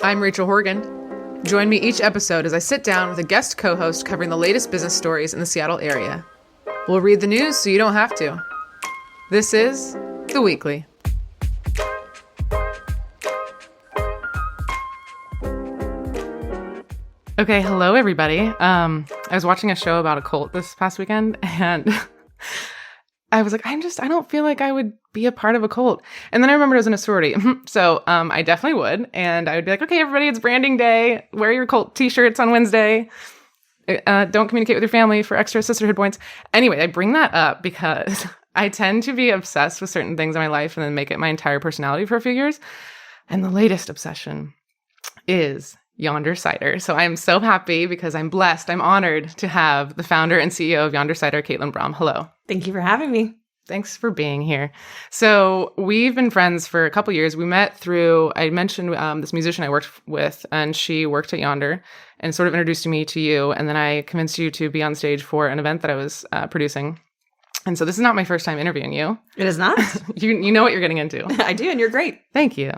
I'm Rachel Horgan. Join me each episode as I sit down with a guest co-host covering the latest business stories in the Seattle area. We'll read the news so you don't have to. This is The Weekly. Okay, hello everybody. I was watching a show about a cult this past weekend, and I was like, I don't feel like I would be a part of a cult. And then I remembered I was in a sorority. So I definitely would. And I would be like, okay, everybody, it's branding day. Wear your cult t-shirts on Wednesday. Don't communicate with your family for extra sisterhood points. Anyway, I bring that up because I tend to be obsessed with certain things in my life and then make it my entire personality for a few years. And the latest obsession is Yonder Cider. So I am so happy because I'm blessed. I'm honored to have the founder and CEO of Yonder Cider, Braam. Hello. Thank you for having me. Thanks for being here. So we've been friends for a couple years. We met through, I mentioned this musician I worked with, and she worked at Yonder and sort of introduced me to you. And then I convinced you to be on stage for an event that I was producing. And so this is not my first time interviewing you. It is not. You know what you're getting into. I do, and you're great. Thank you.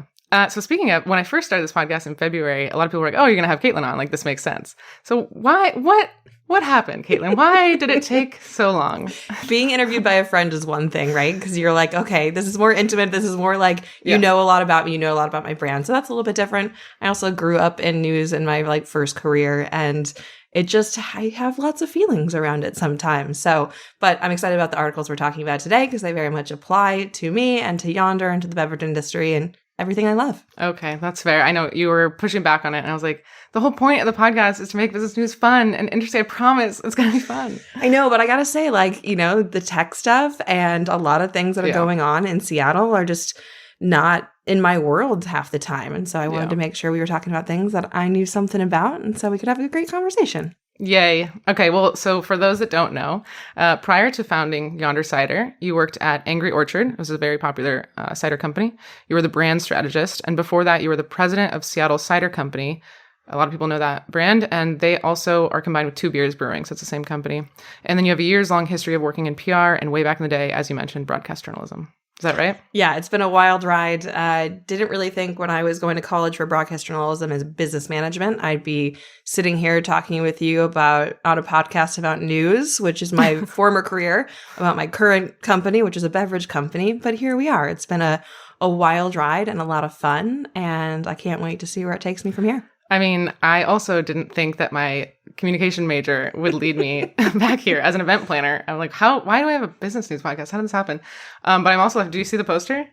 So speaking of, when I first started this podcast in February, a lot of people were like, oh, you're going to have Caitlin on. Like, this makes sense. So what happened, Caitlin? Why did it take so long? Being interviewed by a friend is one thing, right? Because you're like, okay, this is more intimate. This is more like, you know a lot about me. You know a lot about my brand. So that's a little bit different. I also grew up in news in my first career, and I have lots of feelings around it sometimes. So, but I'm excited about the articles we're talking about today because they very much apply to me and to Yonder and to the beverage industry and everything I love. Okay, that's fair. I know you were pushing back on it, and I was like, the whole point of the podcast is to make business news fun and interesting. I promise it's going to be fun. I know, but I got to say, the tech stuff and a lot of things that are going on in Seattle are just not in my world half the time. And so I wanted to make sure we were talking about things that I knew something about, and so we could have a great conversation. Yay. Okay, well, so for those that don't know, prior to founding Yonder Cider, you worked at Angry Orchard. It was a very popular cider company. You were the brand strategist. And before that, you were the president of Seattle Cider Company. A lot of people know that brand. And they also are combined with Two Beers Brewing, so it's the same company. And then you have a years-long history of working in PR and way back in the day, as you mentioned, broadcast journalism. Is that right? Yeah, it's been a wild ride. I didn't really think when I was going to college for broadcast journalism as business management, I'd be sitting here talking with you on a podcast about news, which is my former career, about my current company, which is a beverage company. But here we are. It's been a wild ride and a lot of fun, and I can't wait to see where it takes me from here. I mean, I also didn't think that my communication major would lead me back here as an event planner. I'm like, why do I have a business news podcast? How did this happen? But I'm also, do you see the poster?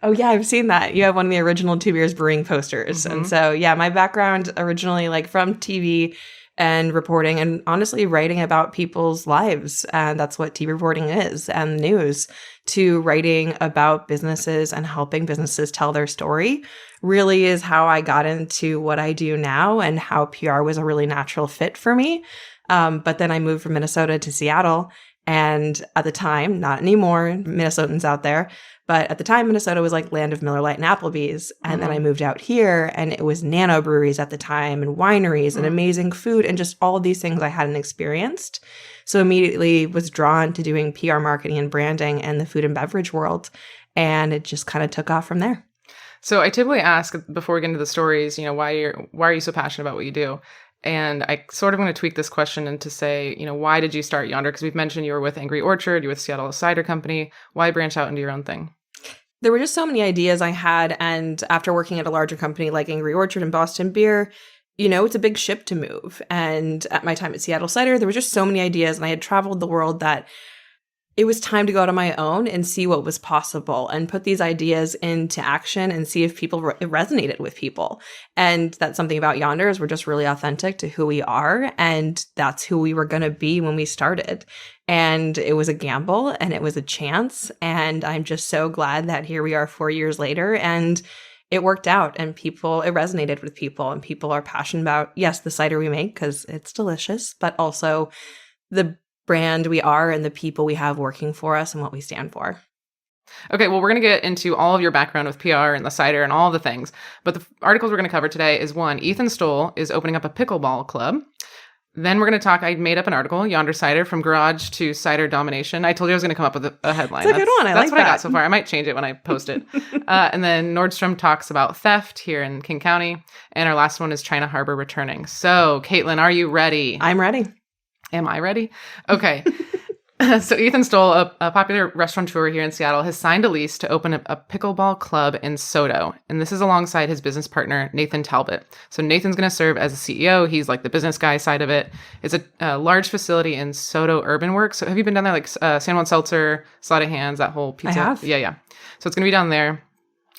Oh, yeah, I've seen that. You have one of the original Two Beers Brewing posters. Mm-hmm. And so, yeah, my background originally from TV and reporting and honestly writing about people's lives. And that's what TV reporting is, and news, to writing about businesses and helping businesses tell their story really is how I got into what I do now and how PR was a really natural fit for me. But then I moved from Minnesota to Seattle. And at the time, not anymore, Minnesotans out there, but at the time, Minnesota was like land of Miller Lite and Applebee's. And then I moved out here, and it was nano breweries at the time and wineries and amazing food and just all of these things I hadn't experienced. So immediately was drawn to doing PR marketing and branding in the food and beverage world. And it just kind of took off from there. So I typically ask before we get into the stories, why are you so passionate about what you do? And I sort of want to tweak this question and to say, why did you start Yonder? Because we've mentioned you were with Angry Orchard, you were with Seattle Cider Company. Why branch out into your own thing? There were just so many ideas I had. And after working at a larger company like Angry Orchard and Boston Beer, it's a big ship to move. And at my time at Seattle Cider, there were just so many ideas. And I had traveled the world that it was time to go out on my own and see what was possible and put these ideas into action and see if it resonated with people. And that's something about Yonder is we're just really authentic to who we are. And that's who we were going to be when we started. And it was a gamble and it was a chance. And I'm just so glad that here we are 4 years later and it worked out and it resonated with people, and people are passionate about, yes, the cider we make because it's delicious, but also the brand we are and the people we have working for us and what we stand for. Okay, well, we're going to get into all of your background with PR and the cider and all the things. But the articles we're going to cover today is one, Ethan Stowell is opening up a pickleball club. Then we're going to talk, I made up an article, Yonder Cider, from garage to cider domination. I told you I was going to come up with a headline. It's a good one. That's what I got so far. I might change it when I post it. And then Nordstrom talks about theft here in King County. And our last one is China Harbor returning. So, Caitlin, are you ready? I'm ready. Am I ready? Okay. So Ethan Stowell, a popular restaurateur here in Seattle, has signed a lease to open a pickleball club in SoDo. And this is alongside his business partner, Nathan Talbot. So Nathan's going to serve as a CEO. He's like the business guy side of it. It's a large facility in SoDo Urban Works. So have you been down there? Like San Juan Seltzer, Sleight of Hands, that whole pizza? I have. Yeah. So it's going to be down there.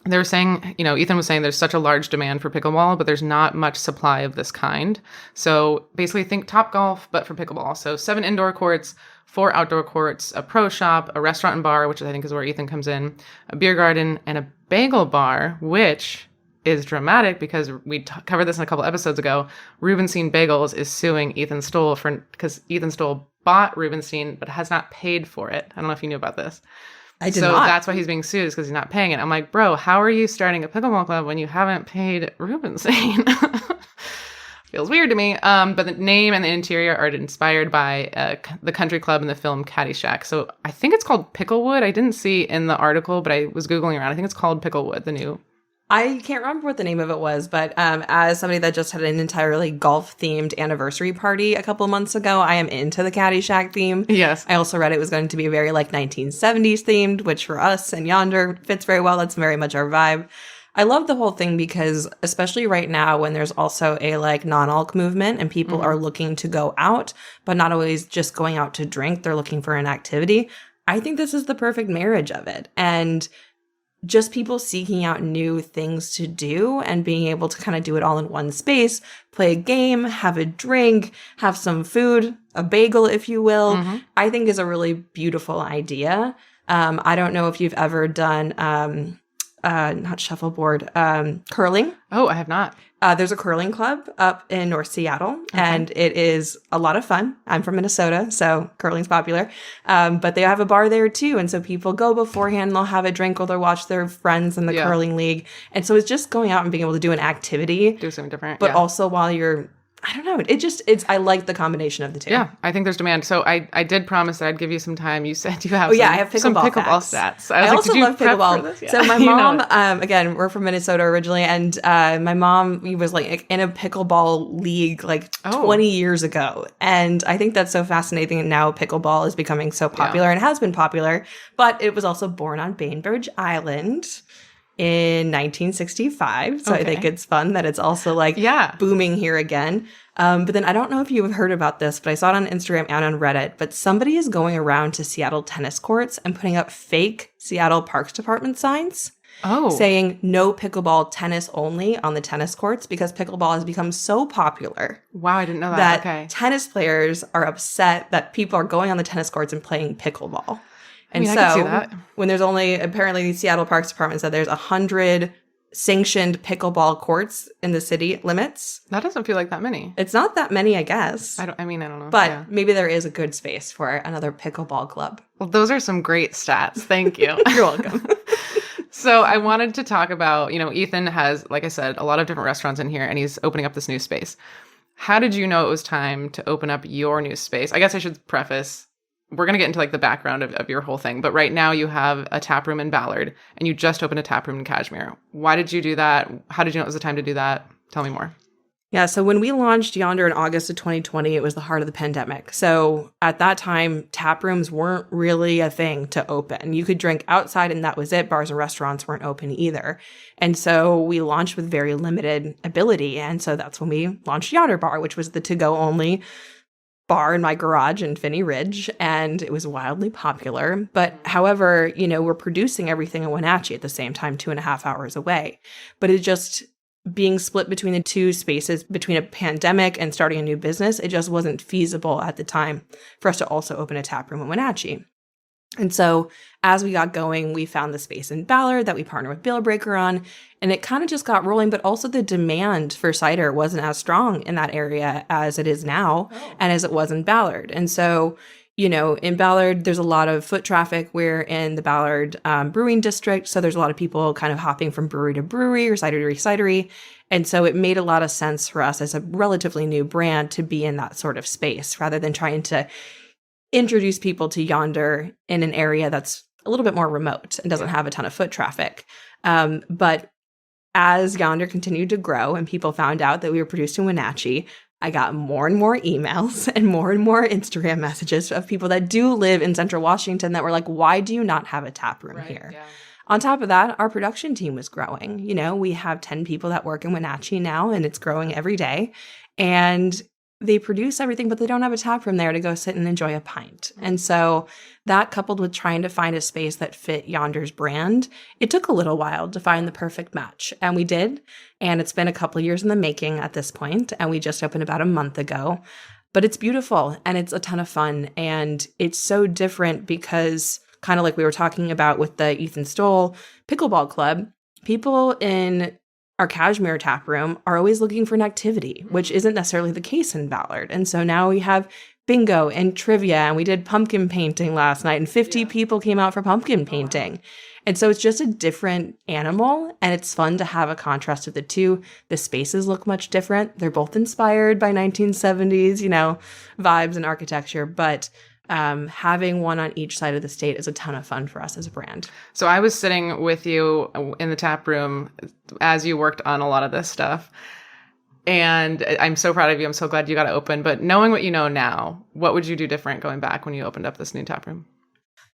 They were saying, Ethan was saying there's such a large demand for pickleball, but there's not much supply of this kind. So basically think Topgolf, but for pickleball. So 7 indoor courts, 4 outdoor courts, a pro shop, a restaurant and bar, which I think is where Ethan comes in, a beer garden, and a bagel bar, which is dramatic because we covered this in a couple episodes ago. Rubenstein Bagels is suing Ethan Stowell because Ethan Stowell bought Rubenstein, but has not paid for it. I don't know if you knew about this. I did so not. That's why he's being sued, is because he's not paying it. I'm like, bro, how are you starting a pickleball club when you haven't paid Rubenstein? Feels weird to me. But the name and the interior are inspired by the country club in the film Caddyshack. So I think it's called Picklewood. I didn't see in the article, but I was Googling around. I think it's called Picklewood, the new. I can't remember what the name of it was, but as somebody that just had an entirely golf-themed anniversary party a couple months ago, I am into the Caddyshack theme. Yes. I also read it was going to be very like 1970s themed, which for us and Yonder fits very well. That's very much our vibe. I love the whole thing because especially right now when there's also a like non-alc movement and people are looking to go out, but not always just going out to drink. They're looking for an activity. I think this is the perfect marriage of it. And just people seeking out new things to do and being able to kind of do it all in one space, play a game, have a drink, have some food, a bagel, if you will, I think is a really beautiful idea. I don't know if you've ever done, not shuffleboard, curling. Oh, I have not. There's a curling club up in North Seattle, and it is a lot of fun. I'm from Minnesota, so curling's popular. But they have a bar there too, and so people go beforehand, and they'll have a drink or they'll watch their friends in the curling league. And so it's just going out and being able to do an activity. Do something different. But also while you're, I don't know, I like the combination of the two. Yeah, I think there's demand. So I did promise that I'd give you some time. You said you have I have some pickleball facts. stats. I was also did you love prep pickleball. for this? Yeah. So my mom, again, we're from Minnesota originally, and my mom was like in a pickleball league like 20 years ago. And I think that's so fascinating. And now pickleball is becoming so popular and has been popular, but it was also born on Bainbridge Island in 1965. So I think it's fun that it's also like booming here again. But then I don't know if you have heard about this, but I saw it on Instagram and on Reddit, but somebody is going around to Seattle tennis courts and putting up fake Seattle Parks Department signs saying no pickleball, tennis only on the tennis courts because pickleball has become so popular. Wow, I didn't know that. Tennis players are upset that people are going on the tennis courts and playing pickleball. And I can see that. When there's only, apparently the Seattle Parks Department said there's 100 sanctioned pickleball courts in the city limits. That doesn't feel like that many. It's not that many, I guess. I don't know. But maybe there is a good space for another pickleball club. Well, those are some great stats. Thank you. You're welcome. So I wanted to talk about, Ethan has, like I said, a lot of different restaurants in here and he's opening up this new space. How did you know it was time to open up your new space? I guess I should preface, we're going to get into like the background of your whole thing. But right now you have a tap room in Ballard and you just opened a tap room in Kashmir. Why did you do that? How did you know it was the time to do that? Tell me more. Yeah, so when we launched Yonder in August of 2020, it was the heart of the pandemic. So at that time, tap rooms weren't really a thing to open. You could drink outside and that was it. Bars and restaurants weren't open either. And so we launched with very limited ability. And so that's when we launched Yonder Bar, which was the to-go only bar in my garage in Finney Ridge, and it was wildly popular. But however, we're producing everything in Wenatchee at the same time, 2.5 hours away. But it just being split between the two spaces, between a pandemic and starting a new business, it just wasn't feasible at the time for us to also open a tap room in Wenatchee. And so as we got going, we found the space in Ballard that we partnered with Bill Breaker on, and it kind of just got rolling, but also the demand for cider wasn't as strong in that area as it is now and as it was in Ballard. And so, in Ballard, there's a lot of foot traffic. We're in the Ballard Brewing District, so there's a lot of people kind of hopping from brewery to brewery or cidery to cidery. And so it made a lot of sense for us as a relatively new brand to be in that sort of space rather than trying to introduce people to Yonder in an area that's a little bit more remote and doesn't have a ton of foot traffic. But as Yonder continued to grow and people found out that we were produced in Wenatchee, I got more and more emails and more Instagram messages of people that do live in Central Washington that were like, why do you not have a tap room here? Yeah. On top of that, our production team was growing. We have 10 people that work in Wenatchee now, and it's growing every day. And they produce everything, but they don't have a tap room there to go sit and enjoy a pint. And so that, coupled with trying to find a space that fit Yonder's brand, it took a little while to find the perfect match. And we did. And it's been a couple of years in the making at this point, and we just opened about a month ago. But it's beautiful, and it's a ton of fun. And it's so different because, kind of like we were talking about with the Ethan Stowell Pickleball Club, people in our Cashmere tap room are always looking for an activity, which isn't necessarily the case in Ballard. And so now we have bingo and trivia, and we did pumpkin painting last night, and 50 people came out for pumpkin painting. And so it's just a different animal, and it's fun to have a contrast of the two. The spaces look much different. They're both inspired by 1970s, vibes and architecture, but having one on each side of the state is a ton of fun for us as a brand. So I was sitting with you in the tap room as you worked on a lot of this stuff. And I'm so proud of you. I'm so glad you got to open. But knowing what you know now, what would you do different going back when you opened up this new tap room?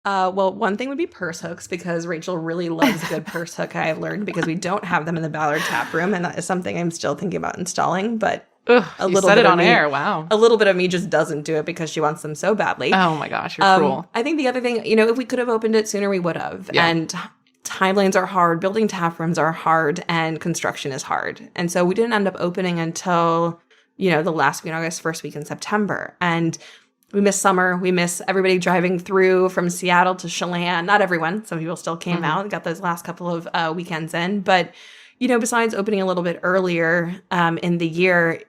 Well, one thing would be purse hooks, because Rachel really loves a good purse hook, I have learned, because we don't have them in the Ballard tap room. And that is something I'm still thinking about installing. But you said it on air. Wow. A little bit of me just doesn't do it because she wants them so badly. Oh my gosh, you're cruel. I think the other thing, if we could have opened it sooner, we would have. Yeah. And timelines are hard, building tap rooms are hard, and construction is hard. And so we didn't end up opening until, the last week in August, first week in September. And we miss summer. We miss everybody driving through from Seattle to Chelan. Not everyone. Some people still came out, got those last couple of weekends in. But, besides opening a little bit earlier in the year,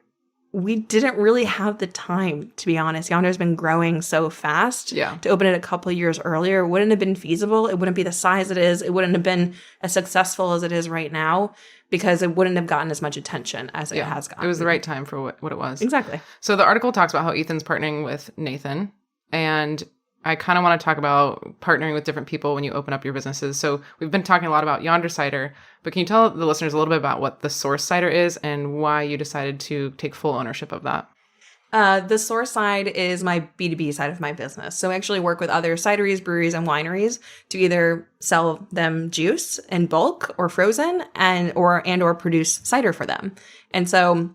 we didn't really have the time, to be honest. Yonder's been growing so fast. Yeah. To open it a couple of years earlier wouldn't have been feasible. It wouldn't be the size it is. It wouldn't have been as successful as it is right now, because it wouldn't have gotten as much attention as it has gotten. It was the right time for what it was. Exactly. So the article talks about how Ethan's partnering with Nathan, and I kind of want to talk about partnering with different people when you open up your businesses. So we've been talking a lot about Yonder Cider, but can you tell the listeners a little bit about what the Source Cider is and why you decided to take full ownership of that? The Source side is my B2B side of my business. So I actually work with other cideries, breweries, and wineries to either sell them juice in bulk or frozen or produce cider for them. And so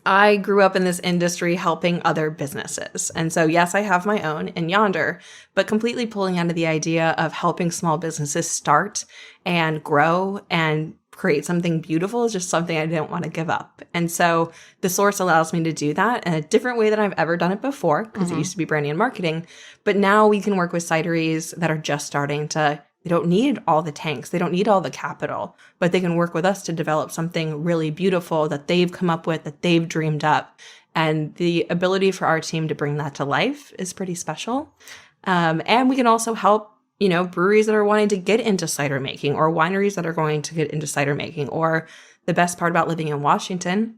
I grew up in this industry helping other businesses. And so, yes, I have my own in Yonder, but completely pulling out of the idea of helping small businesses start and grow and create something beautiful is just something I didn't want to give up. And so the Source allows me to do that in a different way than I've ever done it before, because it used to be branding and marketing. But now we can work with cideries that are just starting to, they don't need all the tanks. They don't need all the capital, but they can work with us to develop something really beautiful that they've come up with, that they've dreamed up. And the ability for our team to bring that to life is pretty special. And we can also help, breweries that are wanting to get into cider making, or wineries that are going to get into cider making. Or the best part about living in Washington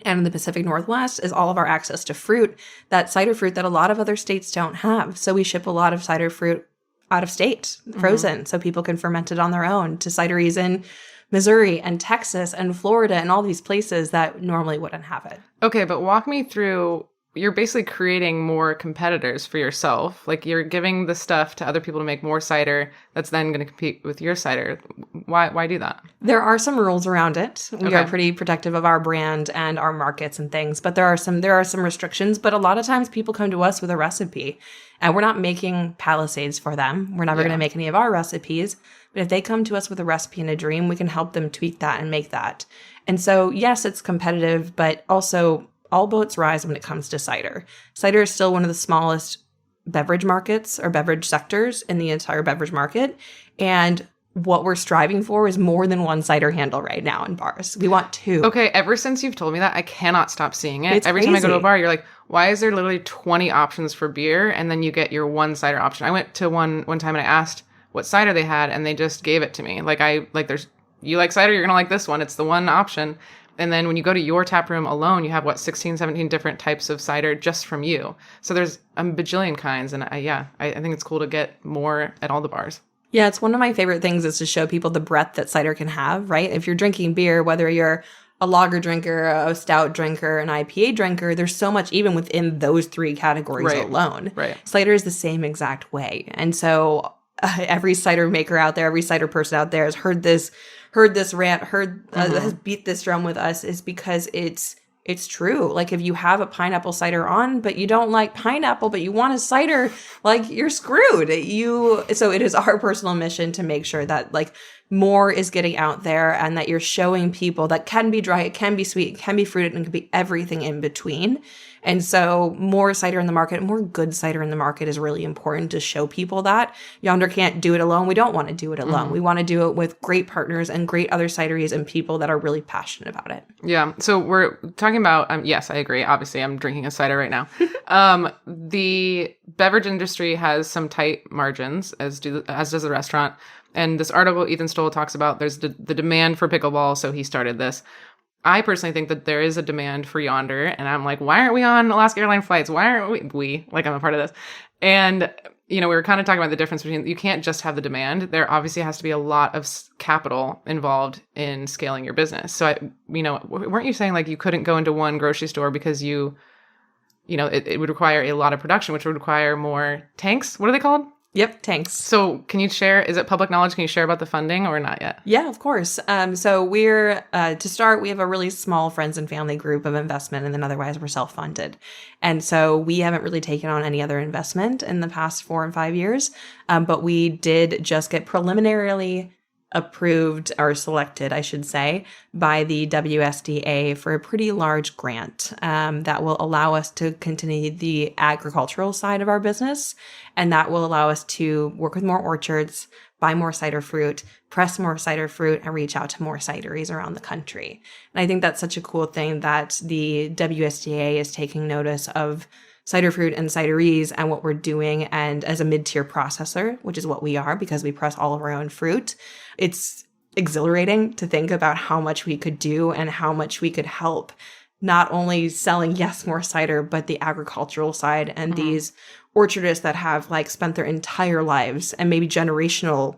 and in the Pacific Northwest is all of our access to fruit, that cider fruit that a lot of other states don't have. So we ship a lot of cider fruit out of state, frozen, so people can ferment it on their own, to cideries in Missouri and Texas and Florida and all these places that normally wouldn't have it. Okay, but walk me through, you're basically creating more competitors for yourself. Like, you're giving the stuff to other people to make more cider that's then going to compete with your cider. Why do that? There are some rules around it. We are pretty protective of our brand and our markets and things, but there are some restrictions. But a lot of times people come to us with a recipe, and we're not making Palisades for them. We're never going to make any of our recipes. But if they come to us with a recipe and a dream, we can help them tweak that and make that. And so, yes, it's competitive, but also all boats rise when it comes to cider. Cider is still one of the smallest beverage markets or beverage sectors in the entire beverage market. And what we're striving for is more than one cider handle right now in bars. We want two. Okay, ever since you've told me that, I cannot stop seeing it. It's Every time I go to a crazy. bar, you're like, why is there literally 20 options for beer? And then you get your one cider option. I went to one time and I asked what cider they had, and they just gave it to me. You like cider, you're going to like this one. It's the one option. And then when you go to your tap room alone, you have 16, 17 different types of cider just from you. So there's a bajillion kinds. And I think it's cool to get more at all the bars. Yeah, it's one of my favorite things is to show people the breadth that cider can have, right? If you're drinking beer, whether you're a lager drinker, a stout drinker, an IPA drinker, there's so much even within those three categories alone. Right. Cider is the same exact way. And so every cider maker out there, every cider person out there has heard this rant, has beat this drum with us is because it's true. Like if you have a pineapple cider on, but you don't like pineapple, but you want a cider, like you're screwed. So it is our personal mission to make sure that like more is getting out there and that you're showing people that can be dry, it can be sweet, it can be fruited, and it can be everything in between. And so more cider in the market, more good cider in the market is really important to show people that. Yonder can't do it alone. We don't want to do it alone. We want to do it with great partners and great other cideries and people that are really passionate about it. Yeah. So we're talking about, yes, I agree. Obviously, I'm drinking a cider right now. The beverage industry has some tight margins, as does the restaurant. And this article Ethan Stowell talks about, there's the demand for pickleball, so he started this. I personally think that there is a demand for Yonder, and I'm like, why aren't we on Alaska Airlines flights? Why aren't we? Like, I'm a part of this. And, we were kind of talking about the difference between, you can't just have the demand. There obviously has to be a lot of capital involved in scaling your business. So, weren't you saying, like, you couldn't go into one grocery store because it would require a lot of production, which would require more tanks? What are they called? Yep, tanks. So can you share, is it public knowledge? Can you share about the funding or not yet? Yeah, of course. So we're, to start, we have a really small friends and family group of investment, and then otherwise we're self-funded. And so we haven't really taken on any other investment in the past 4 and 5 years. But we did just get preliminarily approved or selected, I should say, by the WSDA for a pretty large grant that will allow us to continue the agricultural side of our business. And that will allow us to work with more orchards, buy more cider fruit, press more cider fruit, and reach out to more cideries around the country. And I think that's such a cool thing that the WSDA is taking notice of cider fruit and cideries and what we're doing. And as a mid-tier processor, which is what we are because we press all of our own fruit, it's exhilarating to think about how much we could do and how much we could help, not only selling, yes, more cider, but the agricultural side and these orchardists that have like spent their entire lives and maybe generational,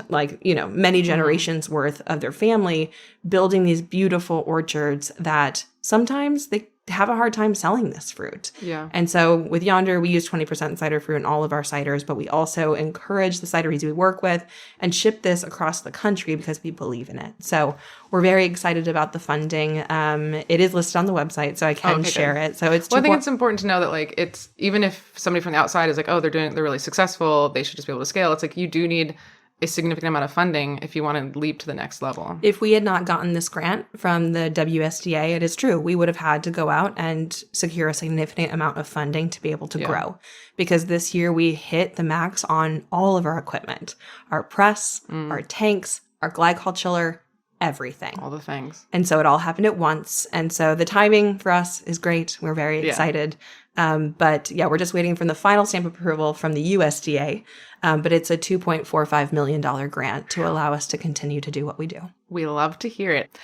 many generations worth of their family building these beautiful orchards that sometimes they have a hard time selling this fruit. Yeah. And so with Yonder, we use 20% cider fruit in all of our ciders, but we also encourage the cideries we work with and ship this across the country because we believe in it. So we're very excited about the funding. It is listed on the website, so I can share it. So it's. Well, I think it's important to know that like it's, even if somebody from the outside is like, oh, they're really successful, they should just be able to scale. It's like you do need a significant amount of funding if you want to leap to the next level. If we had not gotten this grant from the WSDA, it is true, we would have had to go out and secure a significant amount of funding to be able to grow. Because this year we hit the max on all of our equipment, our press, our tanks, our glycol chiller, everything. All the things. And so it all happened at once. And so the timing for us is great. We're very excited. But yeah, we're just waiting for the final stamp approval from the USDA. But it's a $2.45 million grant to allow us to continue to do what we do. We love to hear it.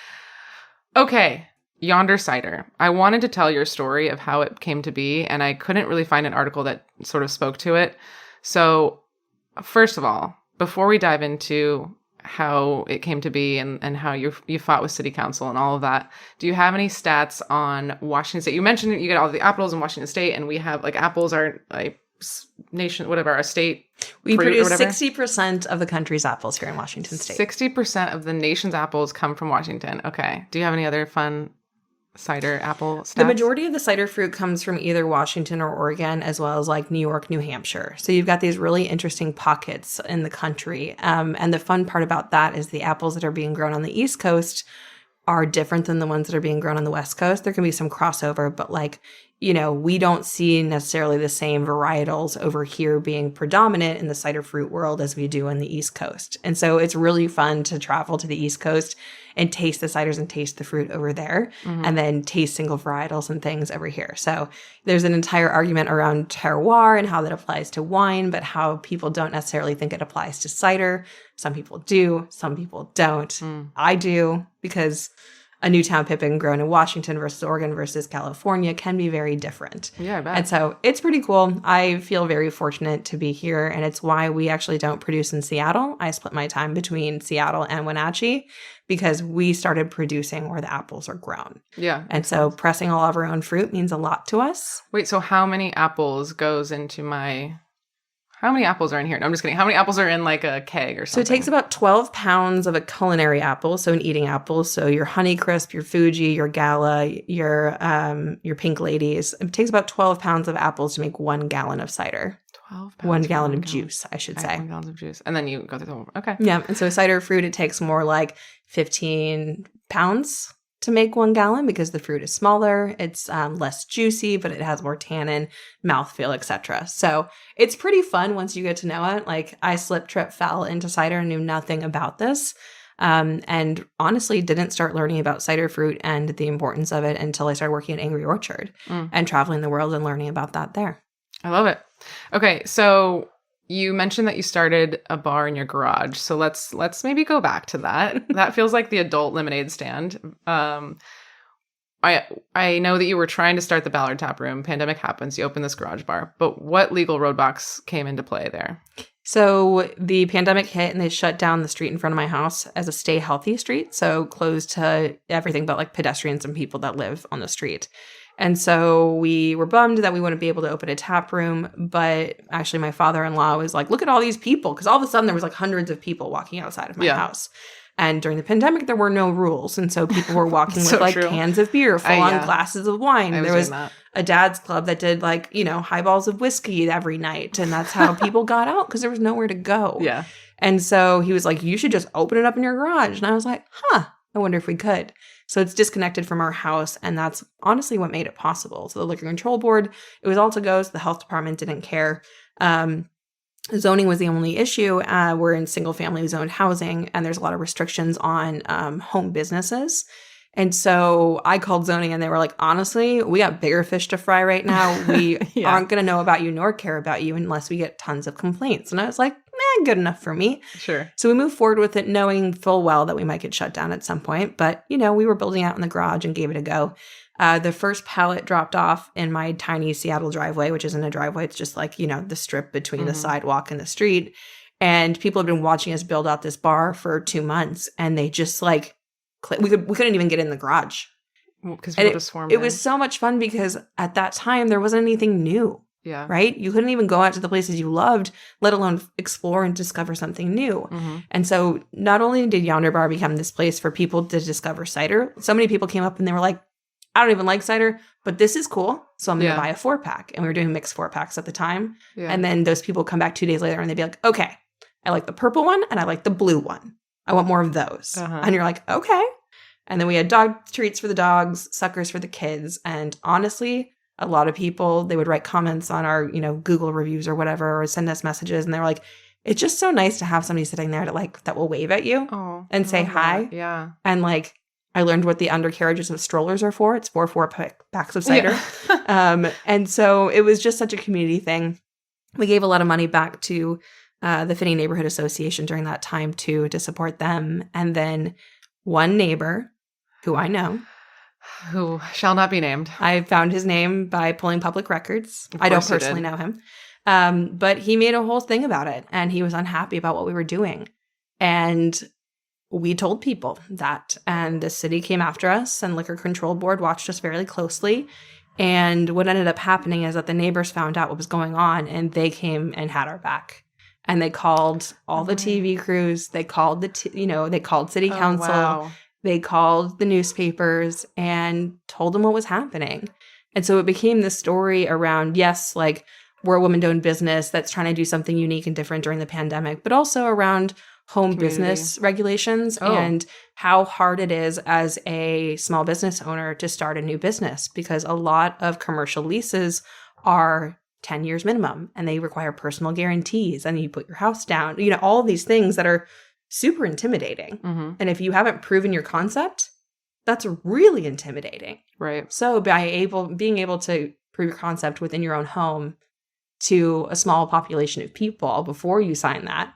Okay, Yonder Cider. I wanted to tell your story of how it came to be, and I couldn't really find an article that sort of spoke to it. So first of all, before we dive into how it came to be and how you fought with city council and all of that, do you have any stats on Washington State? You mentioned that you get all the apples in Washington State, and we have like apples are like nation, whatever, our state. We produce 60% of the country's apples here in Washington State. 60% of the nation's apples come from Washington. Okay. Do you have any other fun cider apple stats? The majority of the cider fruit comes from either Washington or Oregon, as well as like New York, New Hampshire. So you've got these really interesting pockets in the country. And the fun part about that is the apples that are being grown on the East Coast are different than the ones that are being grown on the West Coast. There can be some crossover, but like we don't see necessarily the same varietals over here being predominant in the cider fruit world as we do in the East Coast. And so it's really fun to travel to the East Coast and taste the ciders and taste the fruit over there, and then taste single varietals and things over here. So there's an entire argument around terroir and how that applies to wine, but how people don't necessarily think it applies to cider. Some people do, some people don't. I do, because a Newtown Pippin grown in Washington versus Oregon versus California can be very different. Yeah, I bet. And so it's pretty cool. I feel very fortunate to be here, and it's why we actually don't produce in Seattle. I split my time between Seattle and Wenatchee because we started producing where the apples are grown. Yeah. And so pressing all of our own fruit means a lot to us. Wait, so how many apples goes into how many apples are in here? No, I'm just kidding. How many apples are in like a keg or something? So it takes about 12 pounds of a culinary apple, so an eating apple. So your Honeycrisp, your Fuji, your Gala, your Pink Ladies. It takes about 12 pounds of apples to make 1 gallon of cider. 12 pounds. 1 gallon of juice, I should say. 1 gallon of juice. And then you go through the whole, okay. Yeah, and so cider fruit, it takes more like 15 pounds to make 1 gallon because the fruit is smaller. It's less juicy, but it has more tannin, mouthfeel, etc. So it's pretty fun once you get to know it. Like, I fell into cider and knew nothing about this. And honestly didn't start learning about cider fruit and the importance of it until I started working at Angry Orchard and traveling the world and learning about that there. I love it. Okay, so you mentioned that you started a bar in your garage. So let's maybe go back to that. That feels like the adult lemonade stand. I know that you were trying to start the Ballard Taproom. Pandemic happens. You open this garage bar. But what legal roadblocks came into play there? So the pandemic hit and they shut down the street in front of my house as a stay healthy street. So closed to everything but like pedestrians and people that live on the street. And so we were bummed that we wouldn't be able to open a tap room. But actually my father-in-law was like, look at all these people. Because all of a sudden there was like hundreds of people walking outside of my house. And during the pandemic, there were no rules. And so people were walking with like cans of beer, full on glasses of wine. There was a dad's club that did like, highballs of whiskey every night. And that's how people got out because there was nowhere to go. Yeah. And so he was like, you should just open it up in your garage. And I was like, I wonder if we could. So it's disconnected from our house. And that's honestly what made it possible. So the Liquor Control Board, it was all to go. So the health department didn't care. Zoning was the only issue. We're in single family zoned housing and there's a lot of restrictions on home businesses. And so I called zoning and they were like, honestly, we got bigger fish to fry right now. We aren't going to know about you nor care about you unless we get tons of complaints. And I was like, good enough for me. Sure. So we moved forward with it knowing full well that we might get shut down at some point. But, we were building out in the garage and gave it a go. The first pallet dropped off in my tiny Seattle driveway, which isn't a driveway. It's just like, the strip between the sidewalk and the street. And people have been watching us build out this bar for 2 months. And they just like, we couldn't even get in the garage. Because people just swarmed in. It was so much fun because at that time, there wasn't anything new. Yeah. Right? You couldn't even go out to the places you loved, let alone explore and discover something new. And so not only did Yonder Bar become this place for people to discover cider, so many people came up and they were like, I don't even like cider, but this is cool. So I'm going to buy a 4-pack. And we were doing mixed 4-packs at the time. Yeah. And then those people come back 2 days later and they'd be like, okay, I like the purple one and I like the blue one. I want more of those. And you're like, okay. And then we had dog treats for the dogs, suckers for the kids. And honestly, a lot of people, they would write comments on our, Google reviews or whatever, or send us messages. And they were like, it's just so nice to have somebody sitting there that will wave at you and say hi. That. Yeah. And like, I learned what the undercarriages of strollers are for. It's for 4-packs of cider. Yeah. And so it was just such a community thing. We gave a lot of money back to the Finney Neighborhood Association during that time too, to support them. And then one neighbor who I know, who shall not be named. I found his name by pulling public records. I don't personally know him. But he made a whole thing about it. And he was unhappy about what we were doing. And we told people that. And the city came after us and Liquor Control Board watched us very closely. And what ended up happening is that the neighbors found out what was going on and they came and had our back. And they called all the TV crews. They called they called city council. Wow. They called the newspapers and told them what was happening. And so it became this story around, yes, like we're a woman-owned business that's trying to do something unique and different during the pandemic, but also around home Community. business regulations and how hard it is as a small business owner to start a new business, because a lot of commercial leases are 10 years minimum and they require personal guarantees and you put your house down, all these things that are super intimidating. Mm-hmm. And if you haven't proven your concept, that's really intimidating. Right. So being able to prove your concept within your own home to a small population of people before you sign that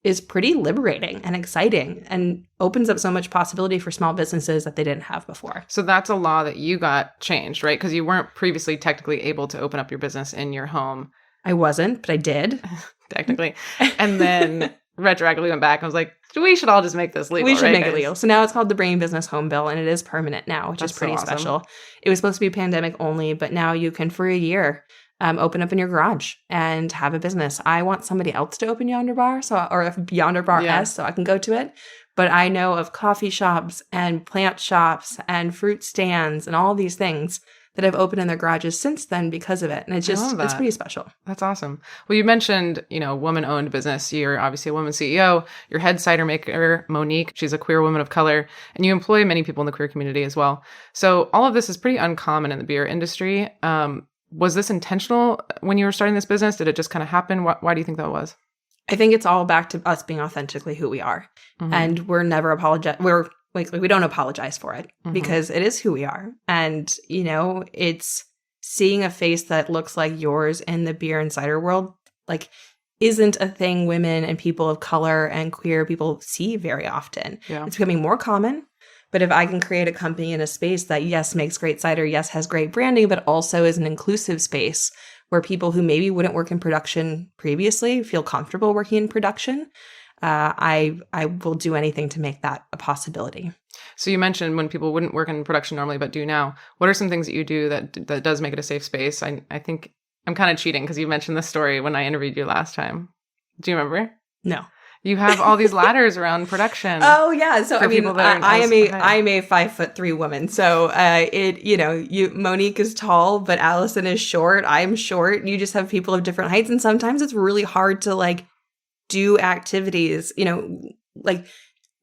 is pretty liberating and exciting and opens up so much possibility for small businesses that they didn't have before. So that's a law that you got changed, right? Because you weren't previously technically able to open up your business in your home. I wasn't, but I did. Technically. And then retroactively went back and was like, we should all just make this legal. We should right, make guys? it legal. So now it's called the Braam Business Home Bill, and it is permanent now, which That's is pretty so awesome. special. It was supposed to be pandemic only, but now you can, for a year, open up in your garage and have a business. I want somebody else to open Yonder Bar, or a Yonder Bar S, so I can go to it. But I know of coffee shops and plant shops and fruit stands and all these things that have opened in their garages since then because of it. And it's pretty special. That's awesome. Well, you mentioned, woman-owned business. You're obviously a woman CEO. Your head cider maker, Monique, she's a queer woman of color, and you employ many people in the queer community as well. So all of this is pretty uncommon in the beer industry. Was this intentional when you were starting this business? Did it just kind of happen? Why do you think that was? I think it's all back to us being authentically who we are. Mm-hmm. And we're never we don't apologize for it because it is who we are. And, it's seeing a face that looks like yours in the beer and cider world, isn't a thing women and people of color and queer people see very often. Yeah. It's becoming more common. But if I can create a company in a space that, yes, makes great cider, yes, has great branding, but also is an inclusive space where people who maybe wouldn't work in production previously feel comfortable working in production, I will do anything to make that a possibility. So you mentioned when people wouldn't work in production normally, but do now. What are some things that you do that does make it a safe space? I think I'm kind of cheating because you mentioned this story when I interviewed you last time. Do you remember? No. You have all these ladders around production. Oh yeah, so I mean, I am a 5'3" woman. So Monique is tall, but Allison is short. I'm short. You just have people of different heights, and sometimes it's really hard to do activities.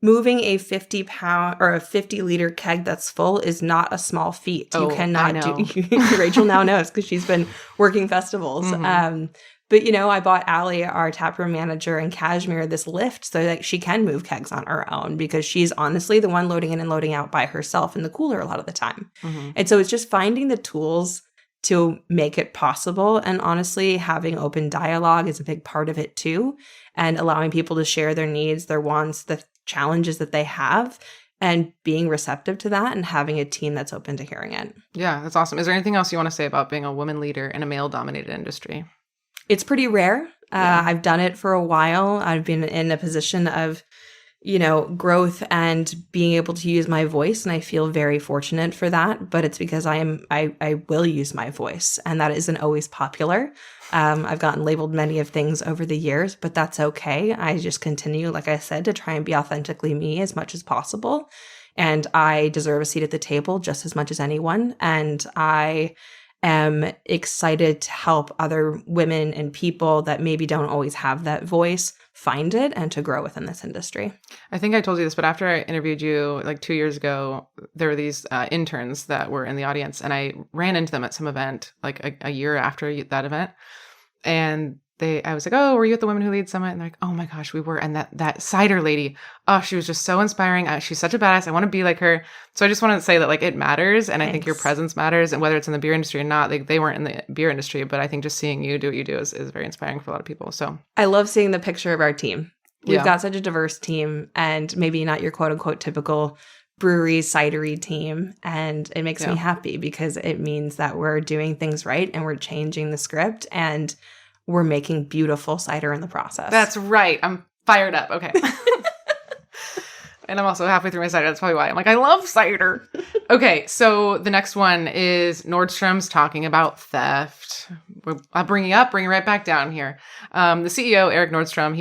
Moving a 50-pound or a 50-liter keg that's full is not a small feat. You cannot do. Rachel now knows because she's been working festivals. Mm-hmm. But, I bought Allie, our taproom manager, and Cashmere this lift so that she can move kegs on her own because she's honestly the one loading in and loading out by herself in the cooler a lot of the time. Mm-hmm. And so it's just finding the tools to make it possible. And honestly, having open dialogue is a big part of it too. And allowing people to share their needs, their wants, the challenges that they have, and being receptive to that and having a team that's open to hearing it. Yeah, that's awesome. Is there anything else you want to say about being a woman leader in a male-dominated industry? It's pretty rare. I've done it for a while. I've been in a position of, growth and being able to use my voice. And I feel very fortunate for that. But it's because I will use my voice. And that isn't always popular. I've gotten labeled many of things over the years, but that's okay. I just continue, like I said, to try and be authentically me as much as possible. And I deserve a seat at the table just as much as anyone. And I am excited to help other women and people that maybe don't always have that voice find it and to grow within this industry. I think I told you this, but after I interviewed you 2 years ago, there were these interns that were in the audience, and I ran into them at some event a year after that event. And I was like, oh, were you at the Women Who Lead Summit? And they're like, oh my gosh, we were. And that cider lady, oh, she was just so inspiring. She's such a badass. I want to be like her. So I just wanted to say that it matters. And I think your presence matters. And whether it's in the beer industry or not, they weren't in the beer industry, but I think just seeing you do what you do is very inspiring for a lot of people. So I love seeing the picture of our team. We've got such a diverse team and maybe not your quote unquote typical brewery cidery team. And it makes me happy because it means that we're doing things right and we're changing the script and we're making beautiful cider in the process. That's right. I'm fired up. Okay. And I'm also halfway through my cider. That's probably why. I'm like, I love cider. Okay. So the next one is Nordstrom's talking about theft. I'll bring it right back down here. The CEO, Eric Nordstrom,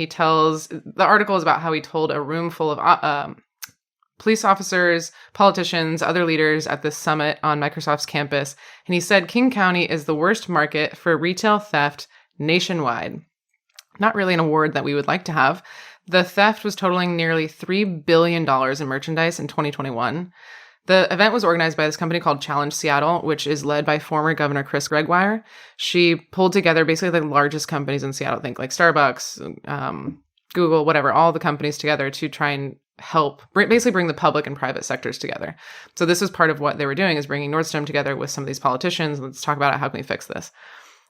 the article is about how he told a room full of police officers, politicians, other leaders at this summit on Microsoft's campus. And he said King County is the worst market for retail theft nationwide. Not really an award that we would like to have. The theft was totaling nearly $3 billion in merchandise in 2021. The event was organized by this company called Challenge Seattle, which is led by former Governor Chris Gregoire. She pulled together basically the largest companies in Seattle, think like Starbucks, Google, whatever, all the companies together to try and help basically bring the public and private sectors together. So this was part of what they were doing, is bringing Nordstrom together with some of these politicians. Let's talk about it. How can we fix this?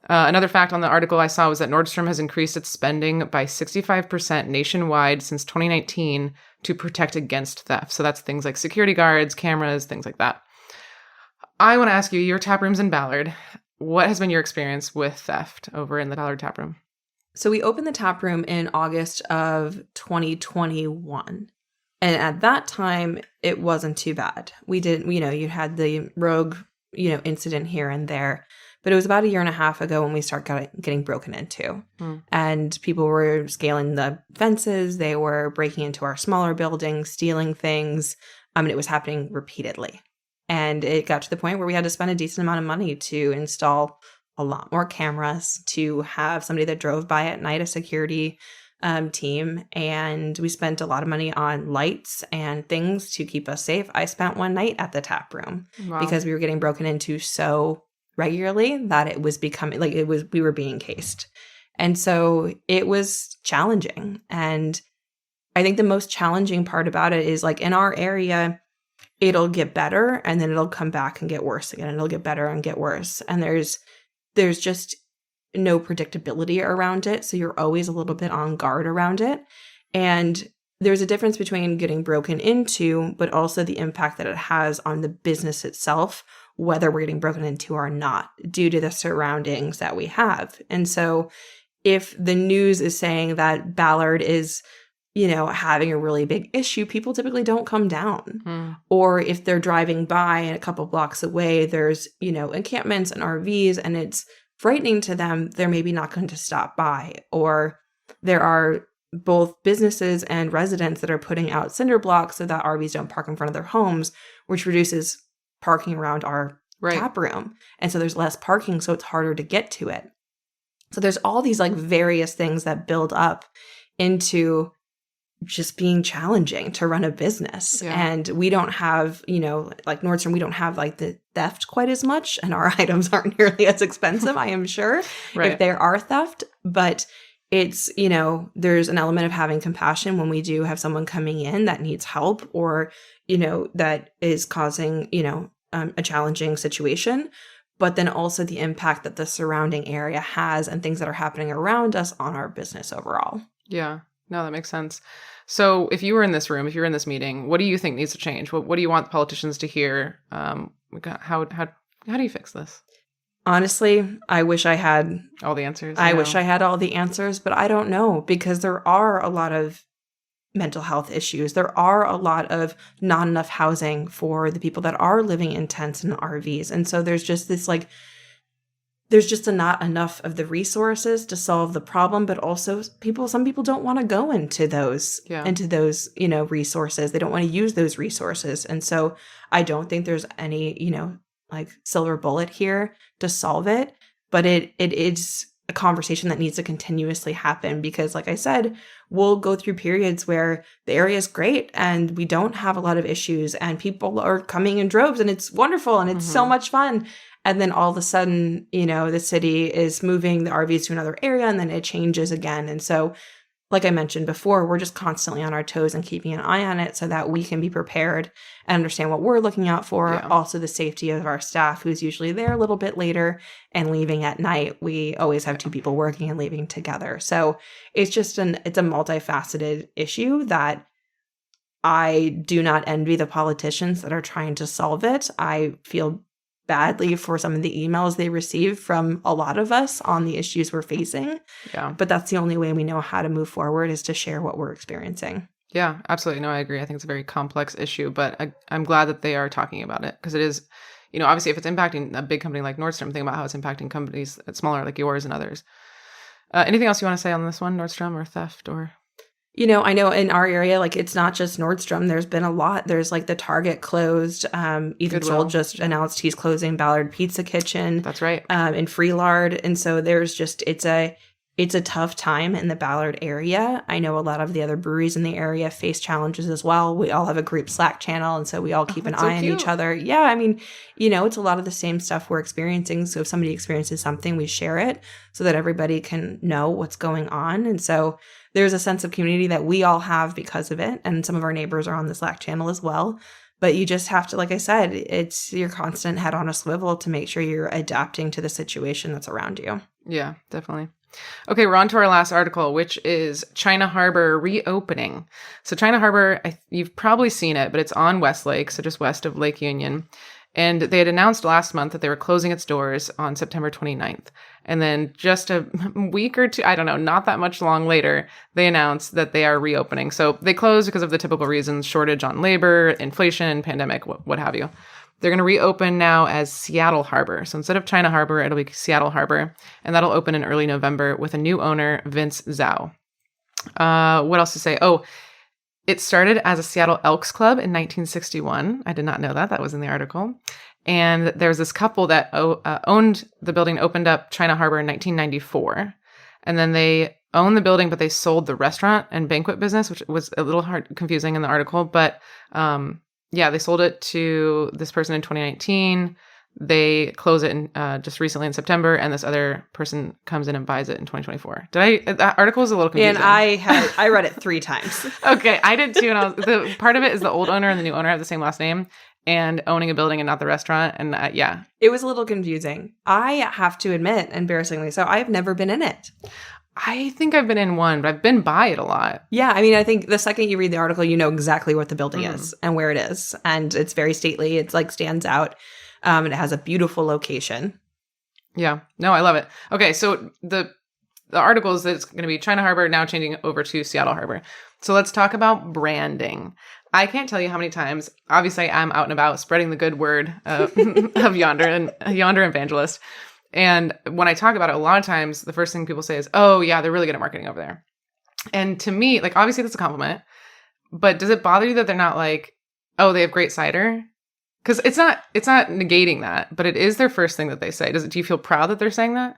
Another fact on the article I saw was that Nordstrom has increased its spending by 65% nationwide since 2019 to protect against theft. So that's things like security guards, cameras, things like that. I want to ask you, your tap room's in Ballard. What has been your experience with theft over in the Ballard tap room? So we opened the tap room in August of 2021. And at that time, it wasn't too bad. We didn't, you had the rogue, incident here and there. But it was about a year and a half ago when we started getting broken into. And people were scaling the fences. They were breaking into our smaller buildings, stealing things. It was happening repeatedly. And it got to the point where we had to spend a decent amount of money to install a lot more cameras, to have somebody that drove by at night, a security team. And we spent a lot of money on lights and things to keep us safe. I spent one night at the tap room because we were getting broken into so regularly that it was becoming we were being cased. And so it was challenging. And I think the most challenging part about it is in our area, it'll get better and then it'll come back and get worse again. And it'll get better and get worse. And there's just no predictability around it. So you're always a little bit on guard around it. And there's a difference between getting broken into, but also the impact that it has on the business itself, whether we're getting broken into or not, due to the surroundings that we have. And so if the news is saying that Ballard is, having a really big issue, people typically don't come down. Or if they're driving by and a couple blocks away, there's, encampments and RVs and it's frightening to them, they're maybe not going to stop by. Or there are both businesses and residents that are putting out cinder blocks so that RVs don't park in front of their homes, which reduces parking around our tap room. And so there's less parking, so it's harder to get to it. So there's all these various things that build up into just being challenging to run a business. Yeah. And we don't have, like Nordstrom, we don't have the theft quite as much, and our items aren't nearly as expensive, I am sure, if there are theft. But it's, there's an element of having compassion when we do have someone coming in that needs help or, that is causing, a challenging situation, but then also the impact that the surrounding area has and things that are happening around us on our business overall. Yeah, no, that makes sense. So if you were in this room, if you're in this meeting, what do you think needs to change? What do you want the politicians to hear? How do you fix this? Honestly, I wish I had all the answers. I wish I had all the answers, but I don't know, because there are a lot of mental health issues. There are a lot of not enough housing for the people that are living in tents and RVs. And so there's just this there's just not enough of the resources to solve the problem, but also some people don't want to go into those resources. They don't want to use those resources. And so I don't think there's any, silver bullet here to solve it, but it is a conversation that needs to continuously happen, because like I said, we'll go through periods where the area is great and we don't have a lot of issues and people are coming in droves and it's wonderful and it's so much fun. And then all of a sudden, the city is moving the RVs to another area and then it changes again. And so, like I mentioned before, we're just constantly on our toes and keeping an eye on it so that we can be prepared and understand what we're looking out for. Yeah. Also, the safety of our staff, who's usually there a little bit later and leaving at night. We always have two people working and leaving together. So it's just it's a multifaceted issue that I do not envy the politicians that are trying to solve it. I feel badly for some of the emails they receive from a lot of us on the issues we're facing. Yeah. But that's the only way we know how to move forward, is to share what we're experiencing. Yeah, absolutely. No, I agree. I think it's a very complex issue, but I'm glad that they are talking about it, because it is, obviously if it's impacting a big company like Nordstrom, think about how it's impacting companies smaller like yours and others. Anything else you want to say on this one, Nordstrom or theft or? I know in our area, it's not just Nordstrom. There's been a lot. There's the Target closed. Ethan Stowell just announced he's closing Ballard Pizza Kitchen. That's right. In Freelard. And so there's just, it's a It's a tough time in the Ballard area. I know a lot of the other breweries in the area face challenges as well. We all have a group Slack channel, and so we all keep an eye on each other. Yeah, I mean, it's a lot of the same stuff we're experiencing. So if somebody experiences something, we share it so that everybody can know what's going on. And so there's a sense of community that we all have because of it. And some of our neighbors are on the Slack channel as well. But you just have to, like I said, it's your constant head on a swivel to make sure you're adapting to the situation that's around you. Yeah, definitely. Okay, we're on to our last article, which is China Harbor reopening. So China Harbor, you've probably seen it, but it's on Westlake, so just west of Lake Union. And they had announced last month that they were closing its doors on September 29th. And then just a week or two, I don't know, not that much long later, they announced that they are reopening. So they closed because of the typical reasons, shortage on labor, inflation, pandemic, what have you. They're going to reopen now as Seattle Harbor. So instead of China Harbor, it'll be Seattle Harbor. And that'll open in early November with a new owner, Vince Zhao. What else to say? Oh, it started as a Seattle Elks Club in 1961. I did not know that. That was in the article. And there was this couple that owned the building, opened up China Harbor in 1994. And then they owned the building, but they sold the restaurant and banquet business, which was a little confusing in the article. But yeah, they sold it to this person in 2019. They close it just recently in September, and this other person comes in and buys it in 2024. That article was a little confusing. And I read it 3 times. Okay, I did too. And the part of it is the old owner and the new owner have the same last name, and owning a building and not the restaurant. And yeah, it was a little confusing. I have to admit, embarrassingly so, I've never been in it. I think I've been in one, but I've been by it a lot. Yeah, I mean, I think the second you read the article, you know exactly what the building is and where it is. And it's very stately. It's like stands out. And it has a beautiful location. Yeah. No, I love it. Okay, so the article is that it's going to be China Harbor now changing over to Seattle Harbor. So let's talk about branding. I can't tell you how many times, obviously I'm out and about spreading the good word of Yonder and Yonder evangelist. And when I talk about it, a lot of times the first thing people say is, oh yeah, they're really good at marketing over there. And to me, like, obviously that's a compliment, but does it bother you that they're not like, oh, they have great cider? Because it's not negating that, but it is their first thing that they say. Do you feel proud that they're saying that?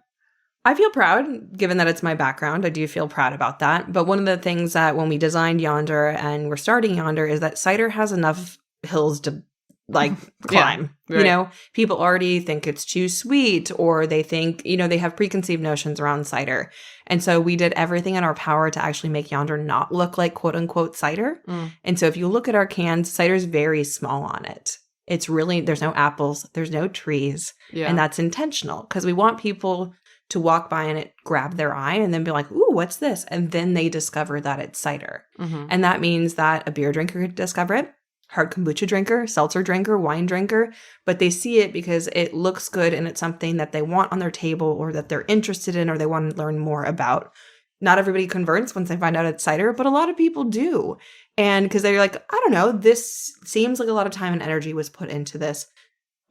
I feel proud, given that it's my background. I do feel proud about that. But one of the things that when we designed Yonder and we're starting Yonder is that cider has enough hills to climb. Yeah, right. People already think it's too sweet, or they think, they have preconceived notions around cider. And so we did everything in our power to actually make Yonder not look like quote unquote cider. And so if you look at our cans, cider's very small on it. It's really, there's no apples, there's no trees. Yeah. And that's intentional because we want people to walk by and it grab their eye and then be like, ooh, what's this? And then they discover that it's cider. And that means that a beer drinker could discover it, hard kombucha drinker, seltzer drinker, wine drinker, but they see it because it looks good and it's something that they want on their table or that they're interested in or they want to learn more about. Not everybody converts once they find out it's cider, but a lot of people do. And because they're like, I don't know, this seems like a lot of time and energy was put into this.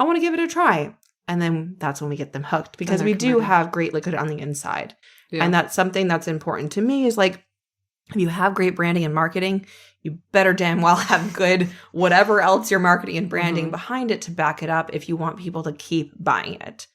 I want to give it a try. And then that's when we get them hooked because we do have great liquid on the inside. Yeah. And that's something that's important to me is like, if you have great branding and marketing, you better damn well have good whatever else you're marketing and branding behind it to back it up if you want people to keep buying it.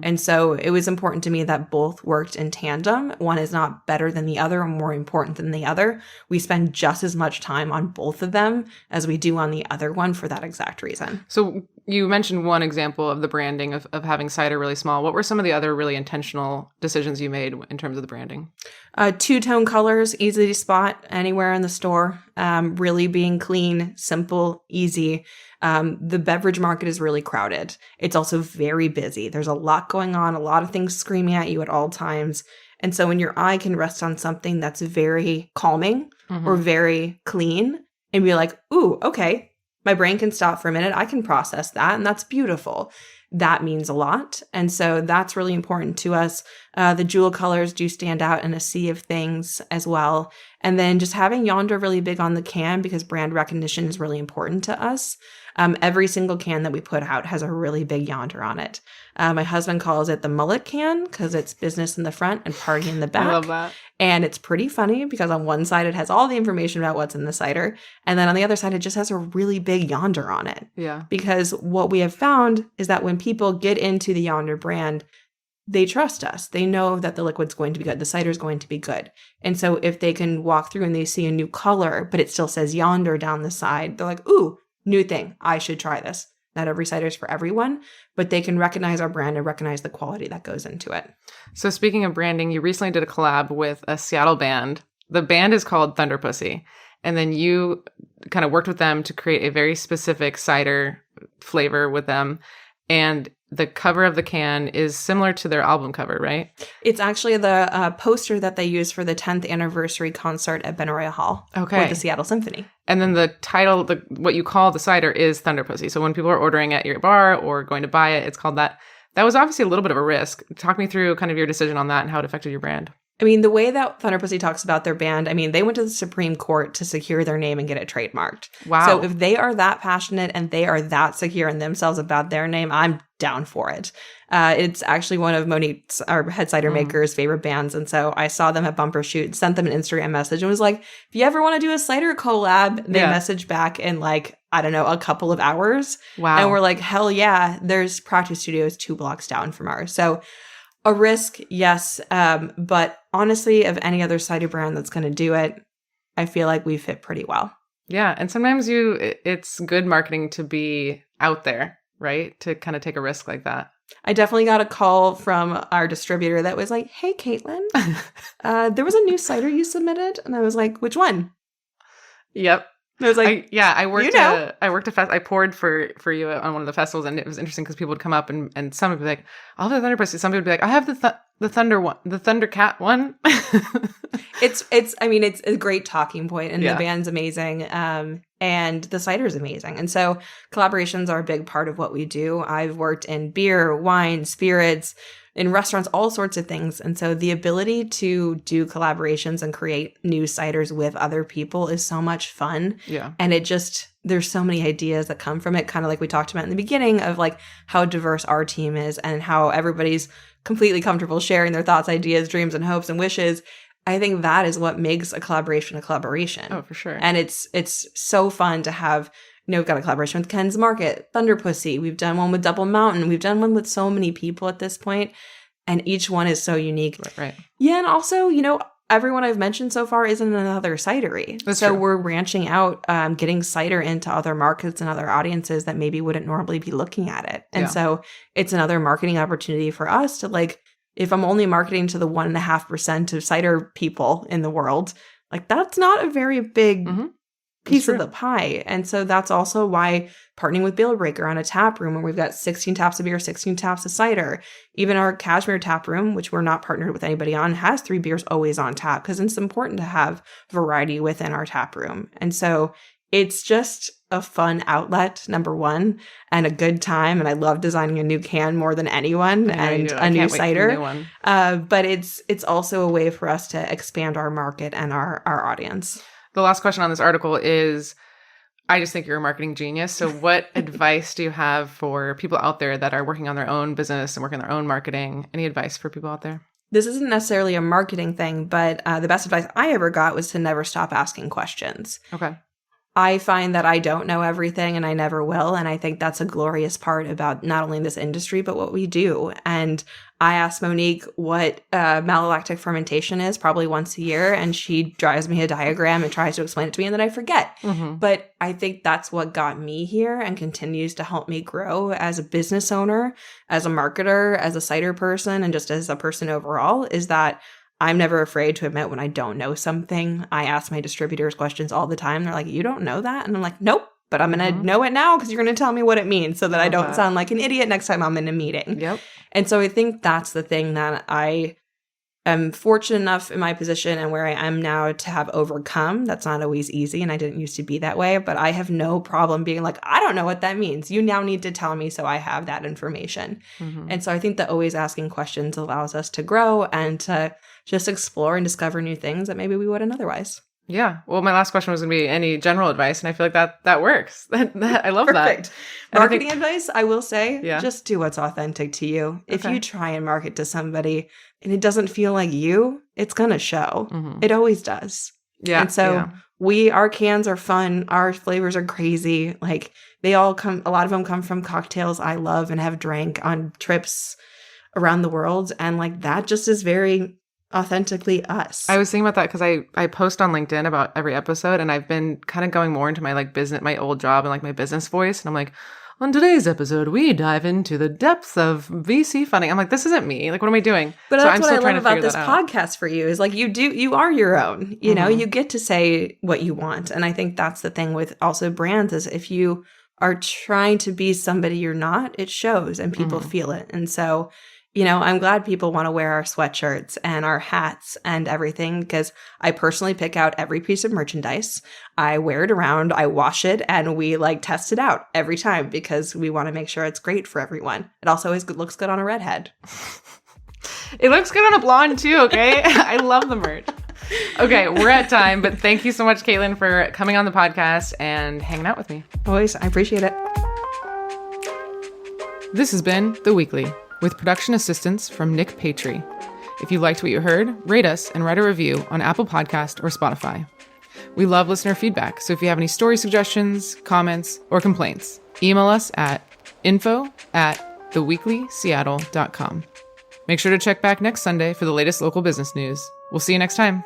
And so it was important to me that both worked in tandem. One is not better than the other or more important than the other. We spend just as much time on both of them as we do on the other one for that exact reason. So you mentioned one example of the branding of having cider really small. What were some of the other really intentional decisions you made in terms of the branding? 2-tone colors, easy to spot anywhere in the store. Really being clean, simple, easy. The beverage market is really crowded. It's also very busy. There's a lot going on, a lot of things screaming at you at all times. And so when your eye can rest on something that's very calming or very clean and be like, ooh, okay, my brain can stop for a minute. I can process that. And that's beautiful. That means a lot. And so that's really important to us. The jewel colors do stand out in a sea of things as well. And then just having Yonder really big on the can because brand recognition is really important to us. Every single can that we put out has a really big Yonder on it. My husband calls it the mullet can because it's business in the front and party in the back. I love that. And it's pretty funny because on one side it has all the information about what's in the cider. And then on the other side, it just has a really big Yonder on it. Yeah. Because what we have found is that when people get into the Yonder brand, they trust us. They know that the liquid's going to be good. The cider's going to be good. And so if they can walk through and they see a new color, but it still says Yonder down the side, they're like, ooh, new thing. I should try this. Not every cider is for everyone, but they can recognize our brand and recognize the quality that goes into it. So speaking of branding, you recently did a collab with a Seattle band. The band is called Thunder Pussy. And then you kind of worked with them to create a very specific cider flavor with them. And the cover of the can is similar to their album cover, right? It's actually the poster that they used for the 10th anniversary concert at Benaroya Hall with the Seattle Symphony. And then the title, what you call the cider is Thunder Pussy. So when people are ordering at your bar or going to buy it, it's called that. That was obviously a little bit of a risk. Talk me through kind of your decision on that and how it affected your brand. I mean, the way that Thunder Pussy talks about their band, I mean, they went to the Supreme Court to secure their name and get it trademarked. Wow. So if they are that passionate and they are that secure in themselves about their name, I'm down for it. It's actually one of Monique's, our head cider maker's, favorite bands. And so I saw them at Bumper Shoot, sent them an Instagram message and was like, if you ever want to do a cider collab, they messaged back in like, I don't know, a couple of hours. Wow. And we're like, hell yeah, there's Practice Studios 2 blocks down from ours. So a risk, yes. But honestly, of any other cider brand that's going to do it, I feel like we fit pretty well. Yeah. And sometimes it's good marketing to be out there, right? To kind of take a risk like that. I definitely got a call from our distributor that was like, hey, Caitlin, there was a new cider you submitted. And I was like, which one? Yep. I was like, I poured for you on one of the festivals, and it was interesting because people would come up and some would be like, I'll have the Thunder Pussy. Some people would be like, I have the Thunder one, the Thundercat one. It's a great talking point, and the band's amazing. And the cider is amazing. And so collaborations are a big part of what we do. I've worked in beer, wine, spirits, in restaurants, all sorts of things. And so the ability to do collaborations and create new ciders with other people is so much fun. Yeah. And there's so many ideas that come from it, kind of like we talked about in the beginning of like how diverse our team is and how everybody's completely comfortable sharing their thoughts, ideas, dreams, and hopes and wishes. I think that is what makes a collaboration a collaboration. Oh, for sure. And it's so fun to have. We've got a collaboration with Ken's Market, Thunder Pussy. We've done one with Double Mountain. We've done one with so many people at this point, and each one is so unique. Right. Yeah, and also, everyone I've mentioned so far isn't another cidery. That's so true. We're branching out, getting cider into other markets and other audiences that maybe wouldn't normally be looking at it. And so it's another marketing opportunity for us to if I'm only marketing to the 1.5% of cider people in the world, that's not a very big piece of the pie. And so that's also why partnering with Bail Breaker on a tap room where we've got 16 taps of beer, 16 taps of cider. Even our Cashmere tap room, which we're not partnered with anybody on, has 3 beers always on tap because it's important to have variety within our tap room. And so it's just a fun outlet, number one, and a good time. And I love designing a new can more than anyone, and a new cider. But it's also a way for us to expand our market and our audience. The last question on this article is, I just think you're a marketing genius. So what advice do you have for people out there that are working on their own business and working on their own marketing? Any advice for people out there? This isn't necessarily a marketing thing, but the best advice I ever got was to never stop asking questions. Okay. I find that I don't know everything, and I never will. And I think that's a glorious part about not only this industry, but what we do. And I asked Monique what malolactic fermentation is probably once a year, and she drives me a diagram and tries to explain it to me, and then I forget. Mm-hmm. But I think that's what got me here and continues to help me grow as a business owner, as a marketer, as a cider person, and just as a person overall, is that I'm never afraid to admit when I don't know something. I ask my distributors questions all the time. They're like, you don't know that? And I'm like, nope, but I'm going to know it now because you're going to tell me what it means so that I don't sound like an idiot next time I'm in a meeting. Yep. And so I think that's the thing that I am fortunate enough in my position and where I am now to have overcome. That's not always easy, and I didn't used to be that way, but I have no problem being like, I don't know what that means. You now need to tell me so I have that information. Mm-hmm. And so I think that always asking questions allows us to grow and to just explore and discover new things that maybe we wouldn't otherwise. Yeah. Well, my last question was going to be any general advice, and I feel like that works. I love Perfect. that. Marketing advice, I will say, just do what's authentic to you. Okay. If you try and market to somebody and it doesn't feel like you, it's going to show. Mm-hmm. It always does. Yeah. And so our cans are fun. Our flavors are crazy. They all a lot of them come from cocktails I love and have drank on trips around the world. And like that just is very authentically us. I was thinking about that because I post on LinkedIn about every episode, and I've been kind of going more into my like business, my old job and like my business voice. And I'm like, on today's episode, we dive into the depths of VC funding. I'm like, this isn't me. Like, what am I doing? But so that's I'm what still I trying love to about figure this that out. podcast for you is like you are your own, you know, you get to say what you want. And I think that's the thing with also brands is if you are trying to be somebody you're not, it shows and people feel it. And so, you know, I'm glad people want to wear our sweatshirts and our hats and everything because I personally pick out every piece of merchandise. I wear it around, I wash it, and we like test it out every time because we want to make sure it's great for everyone. It also always looks good on a redhead. It looks good on a blonde too, okay? I love the merch. Okay, we're at time, but thank you so much, Caitlin, for coming on the podcast and hanging out with me. Always, I appreciate it. This has been The Weekly, with production assistance from Nick Patry. If you liked what you heard, rate us and write a review on Apple Podcast or Spotify. We love listener feedback, so if you have any story suggestions, comments, or complaints, email us at info@theweeklyseattle.com. Make sure to check back next Sunday for the latest local business news. We'll see you next time.